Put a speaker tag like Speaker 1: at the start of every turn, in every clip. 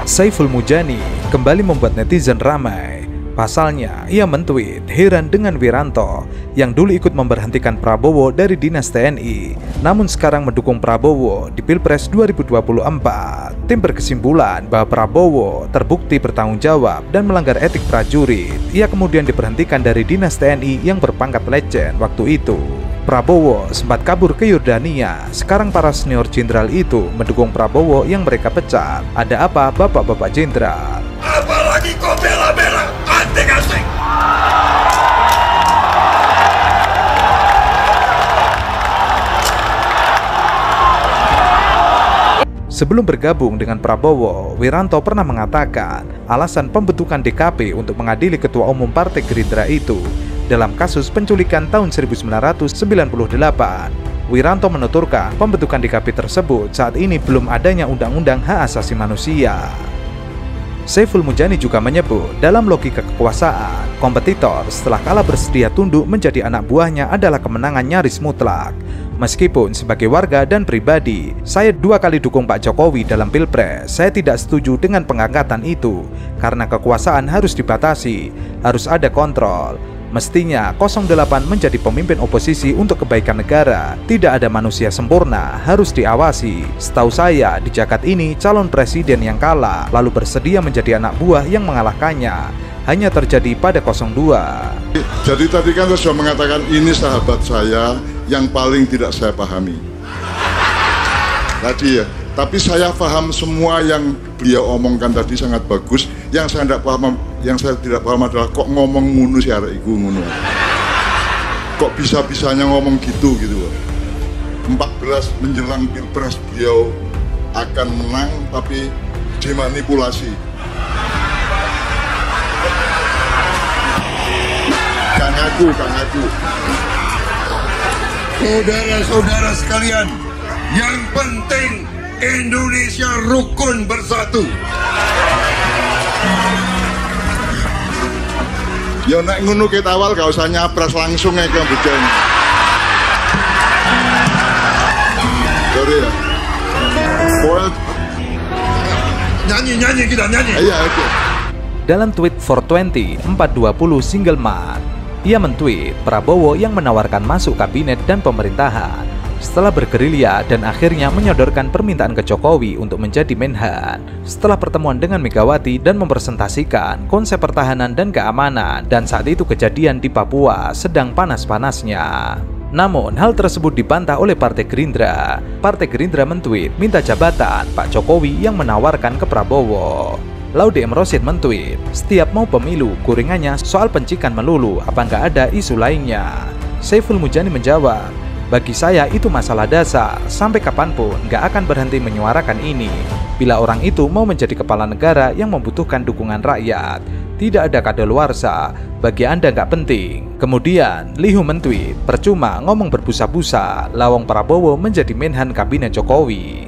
Speaker 1: Saiful Mujani kembali membuat netizen ramai. Pasalnya, ia mentweet heran dengan Wiranto yang dulu ikut memberhentikan Prabowo dari dinas TNI, namun sekarang mendukung Prabowo di Pilpres 2024. Tim berkesimpulan bahwa Prabowo terbukti bertanggung jawab dan melanggar etik prajurit. Ia kemudian diberhentikan dari dinas TNI yang berpangkat letjen waktu itu. Prabowo sempat kabur ke Yordania. Sekarang para senior jenderal itu mendukung Prabowo yang mereka pecat. Ada apa, bapak-bapak jenderal?
Speaker 2: Apalagi kau bela-bela anting-anting.
Speaker 1: Sebelum bergabung dengan Prabowo, Wiranto pernah mengatakan alasan pembentukan DKP untuk mengadili Ketua Umum Partai Gerindra itu dalam kasus penculikan tahun 1998. Wiranto menuturkan pembentukan DKP tersebut saat ini belum adanya Undang-Undang Hak Asasi Manusia. Saiful Mujani juga menyebut dalam logika kekuasaan, kompetitor setelah kalah bersedia tunduk menjadi anak buahnya adalah kemenangan nyaris mutlak. Meskipun sebagai warga dan pribadi, saya 2 kali dukung Pak Jokowi dalam Pilpres. Saya tidak setuju dengan pengangkatan itu, karena kekuasaan harus dibatasi, harus ada kontrol. Mestinya 08 menjadi pemimpin oposisi untuk kebaikan negara. Tidak ada manusia sempurna, harus diawasi. Setahu saya, di jagat ini calon presiden yang kalah lalu bersedia menjadi anak buah yang mengalahkannya hanya terjadi pada 02.
Speaker 3: Jadi tadi kan saya sudah mengatakan ini sahabat saya yang paling tidak saya pahami. Tadi ya, tapi saya paham semua yang beliau omongkan tadi sangat bagus. Yang saya tidak paham adalah kok ngomong ngunu sih arek iku ngono. Kok bisa-bisanya ngomong gitu loh. 14 menjelang Pilpres beliau akan menang tapi dimanipulasi. Kang aku. Saudara-saudara sekalian, yang penting Indonesia rukun bersatu. Ya nek ngono kita awal gak usah nyapras langsung ya ke bujang. Sorry ya. Nyanyi kita nyanyi. Iya, oke.
Speaker 1: Dalam tweet 420 single man, ia mentweet Prabowo yang menawarkan masuk kabinet dan pemerintahan setelah bergerilya dan akhirnya menyodorkan permintaan ke Jokowi untuk menjadi Menhan setelah pertemuan dengan Megawati dan mempresentasikan konsep pertahanan dan keamanan, dan saat itu kejadian di Papua sedang panas-panasnya. Namun hal tersebut dibantah oleh Partai Gerindra. Partai Gerindra mentweet minta jabatan Pak Jokowi yang menawarkan ke Prabowo. Laude M. Rosyid mentweet, setiap mau pemilu gorengannya soal pencikan melulu, apa nggak ada isu lainnya? Saiful Mujani menjawab, bagi saya itu masalah dasar, sampai kapanpun nggak akan berhenti menyuarakan ini. Bila orang itu mau menjadi kepala negara yang membutuhkan dukungan rakyat, tidak ada kadaluarsa, bagi Anda nggak penting. Kemudian Lihu mentweet, percuma ngomong berbusa-busa, lawang Prabowo menjadi Menhan Kabinet Jokowi.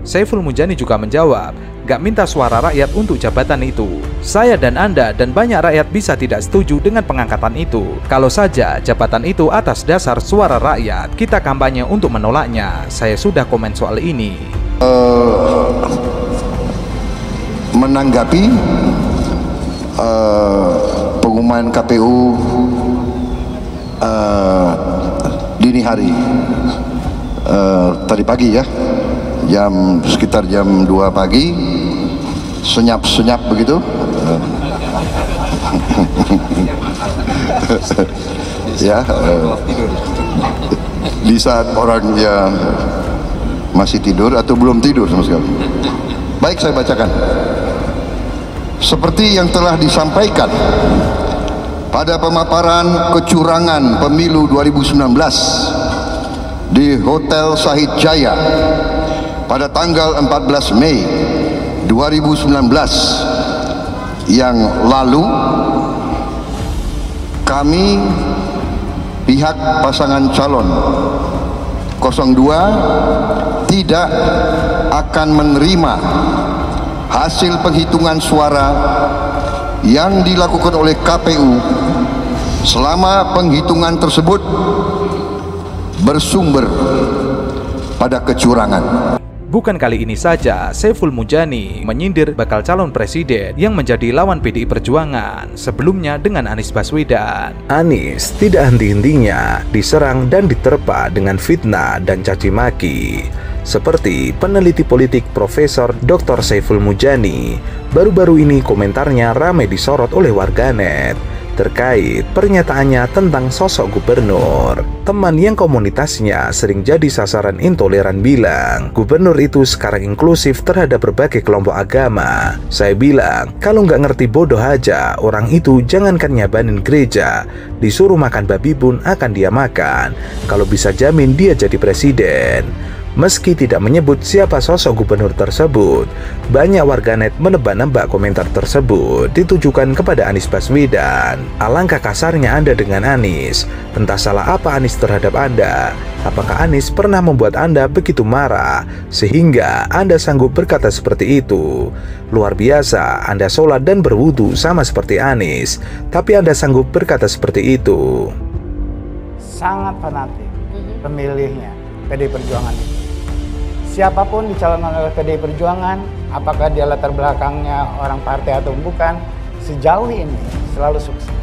Speaker 1: Saiful Mujani juga menjawab, gak minta suara rakyat untuk jabatan itu. Saya dan Anda dan banyak rakyat bisa tidak setuju dengan pengangkatan itu. Kalau saja jabatan itu atas dasar suara rakyat, kita kampanye untuk menolaknya. Saya sudah komen soal ini.
Speaker 4: Menanggapi pengumuman KPU dini hari tadi pagi ya, sekitar jam 2 pagi, senyap-senyap begitu. Ya, di saat orang yang masih tidur atau belum tidur sama sekali. Baik, saya bacakan. Seperti yang telah disampaikan pada pemaparan kecurangan pemilu 2019 di Hotel Sahid Jaya pada tanggal 14 Mei 2019 yang lalu, kami pihak pasangan calon 02 tidak akan menerima hasil penghitungan suara yang dilakukan oleh KPU selama penghitungan tersebut bersumber pada kecurangan.
Speaker 1: Bukan kali ini saja Saiful Mujani menyindir bakal calon presiden yang menjadi lawan PDI Perjuangan sebelumnya dengan Anies Baswedan. Anies tidak henti-hentinya diserang dan diterpa dengan fitnah dan caci maki. Seperti peneliti politik Profesor Dr. Saiful Mujani, baru-baru ini komentarnya ramai disorot oleh warganet terkait pernyataannya tentang sosok gubernur. Teman yang komunitasnya sering jadi sasaran intoleran bilang, gubernur itu sekarang inklusif terhadap berbagai kelompok agama. Saya bilang, kalau nggak ngerti bodoh aja, orang itu jangankan nyabanin gereja, disuruh makan babi pun akan dia makan. Kalau bisa jamin dia jadi presiden. Meski tidak menyebut siapa sosok gubernur tersebut, banyak warganet menebak-nebak komentar tersebut ditujukan kepada Anies Baswedan. Alangkah kasarnya Anda dengan Anies. Entah salah apa Anies terhadap Anda. Apakah Anies pernah membuat Anda begitu marah sehingga Anda sanggup berkata seperti itu? Luar biasa, Anda sholat dan berwudu sama seperti Anies, tapi Anda sanggup berkata seperti itu.
Speaker 5: Sangat fanatik pemilihnya PDI Perjuangan itu. Siapapun dicalonkan oleh PDI Perjuangan, apakah dia latar belakangnya orang partai atau bukan, sejauh ini selalu sukses.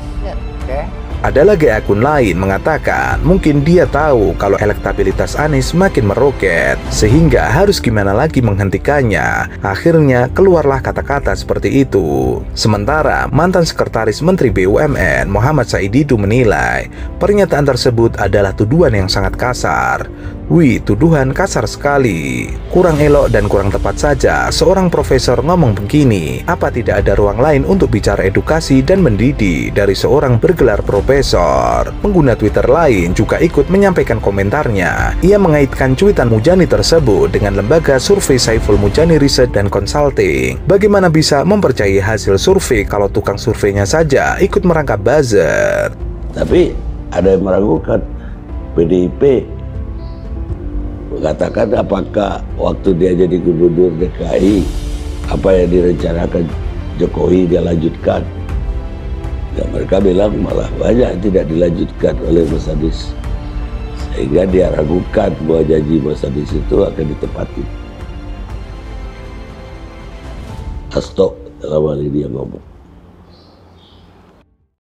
Speaker 5: Oke?
Speaker 1: Ada lagi akun lain mengatakan mungkin dia tahu kalau elektabilitas Anies makin meroket sehingga harus gimana lagi menghentikannya. Akhirnya keluarlah kata-kata seperti itu. Sementara mantan Sekretaris Menteri BUMN Muhammad Saididu menilai pernyataan tersebut adalah tuduhan yang sangat kasar. Wih, tuduhan kasar sekali. Kurang elok dan kurang tepat saja seorang profesor ngomong begini. Apa tidak ada ruang lain untuk bicara edukasi dan mendidik dari seorang bergelar profesor? Pengguna Twitter lain juga ikut menyampaikan komentarnya. Ia mengaitkan cuitan Mujani tersebut dengan lembaga survei Saiful Mujani Research dan Consulting. Bagaimana bisa mempercayai hasil survei kalau tukang surveinya saja ikut merangkap buzzer?
Speaker 6: Tapi ada yang meragukan PDIP mengatakan apakah waktu dia jadi gubernur DKI apa yang direncanakan Jokowi dia lanjutkan. Dan mereka bilang malah banyak yang tidak dilanjutkan oleh Mas Anies, sehingga dia ragukan bahwa janji Mas Anies itu akan ditepati. Astok dalam hal ini dia ngomong.